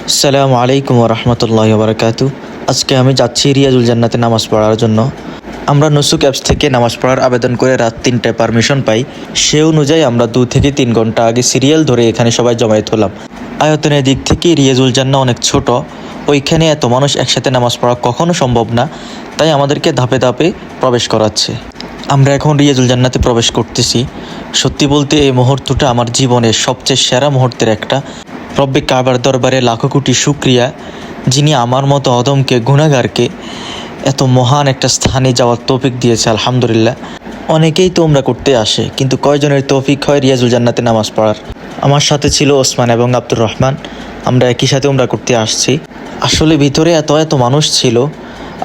আসসালামু আলাইকুম রহমতুল্লাহ বারকাতু। আজকে আমি যাচ্ছি রিয়াজুল জান্নাতে নামাজ পড়ার জন্য। আমরা নুসুক অ্যাপস থেকে নামাজ পড়ার আবেদন করে রাত 3টায় পারমিশন পাই। সে অনুযায়ী আমরা 2 থেকে 3 ঘন্টা আগে সিরিয়াল ধরে এখানে সবাই জমায়েত হলাম। আয়তনের দিক থেকে রিয়াজুল জান্নাহ অনেক ছোট, ওইখানে এত মানুষ একসাথে নামাজ পড়া কখনো সম্ভব না, তাই আমাদেরকে ধাপে ধাপে প্রবেশ করাচ্ছে। আমরা এখন রিয়াজুল জান্নাতে প্রবেশ করতেছি। সত্যি বলতে এই মুহূর্তটা আমার জীবনের সবচেয়ে সেরা মুহূর্তের একটা। রব্বে কাবার দরবারে লাখো কোটি শুক্রিয়া, যিনি আমার মতো অদমকে গুনাহগারকে এত মহান একটা স্থানে যাওয়ার তৌফিক দিয়েছে, আলহামদুলিল্লাহ। অনেকেই তো উমরা করতে আসে, কিন্তু কয়জনের তৌফিক হয় রিয়াজুল জান্নাতে নামাজ পড়ার? আমার সাথে ছিল ওসমান এবং আব্দুর রহমান। আমরা একই সাথে উমরা করতে আসছি। আসলে ভিতরে এত এত মানুষ ছিল,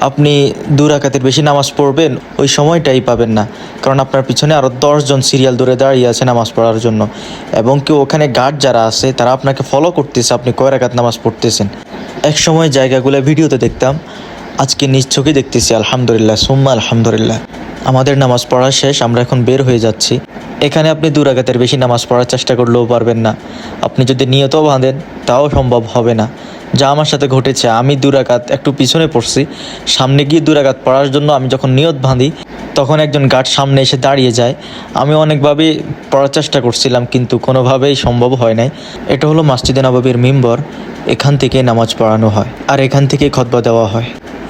আপনি 2 রাকাতের বেশি নামাজ পড়বেন ওই সময়টাই পাবেন না, কারণ আপনার পিছনে আরও 10 জন সিরিয়াল ধরে দাঁড়িয়ে আছে নামাজ পড়ার জন্য। এবং কেউ ওখানে গার্ড যারা আছে তারা আপনাকে ফলো করতেছে আপনি কয় রাকাত নামাজ পড়তেছেন। এক সময় জায়গাগুলো ভিডিওতে দেখতাম, আজকে নিজ চোখে দেখতেছি, আলহামদুলিল্লাহ সুম্মা আলহামদুলিল্লাহ। আমাদের নামাজ পড়া শেষ, আমরা এখন বের হয়ে যাচ্ছি। এখানে আপনি 2 রাকাতের বেশি নামাজ পড়ার চেষ্টা করলেও পারবেন না। আপনি যদি নিয়তও বাঁধেন তাও সম্ভব হবে না। যা আমার সাথে ঘটেছে, আমি 2 রাকাত একটু পিছনে পড়ছি, সামনে গিয়ে 2 রাকাত পড়ার জন্য আমি যখন নিয়ত বাঁধি তখন একজন গার্ড সামনে এসে দাঁড়িয়ে যায়। আমি অনেকভাবে পড়ার চেষ্টা করছিলাম, কিন্তু কোনোভাবেই সম্ভব হয় নাই। এটা হলো মসজিদে নববীর মিম্বর, এখান থেকে নামাজ পড়ানো হয় আর এখান থেকে খুতবা দেওয়া হয়।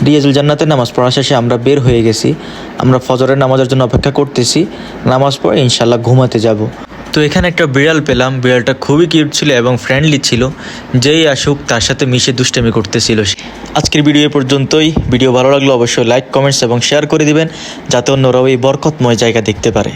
রিয়াজুল জান্নাতের নামাজ পড়া শেষে আমরা বের হয়ে গেছি। আমরা ফজরের নামাজের জন্য অপেক্ষা করতেছি, নামাজ পড়ে ইনশাল্লাহ ঘুমাতে যাব। তো এখানে একটা বিড়াল পেলাম, বিড়ালটা খুবই কিউট ছিল এবং ফ্রেন্ডলি ছিল। যেই আসুক তার সাথে মিশে দুষ্টামি করতেছিল। আজকের ভিডিও পর্যন্তই। ভিডিও ভালো লাগলে অবশ্যই লাইক, কমেন্টস এবং শেয়ার করে দিবেন, যাতে অন্যরাও এই বরকতময় জায়গা দেখতে পারে।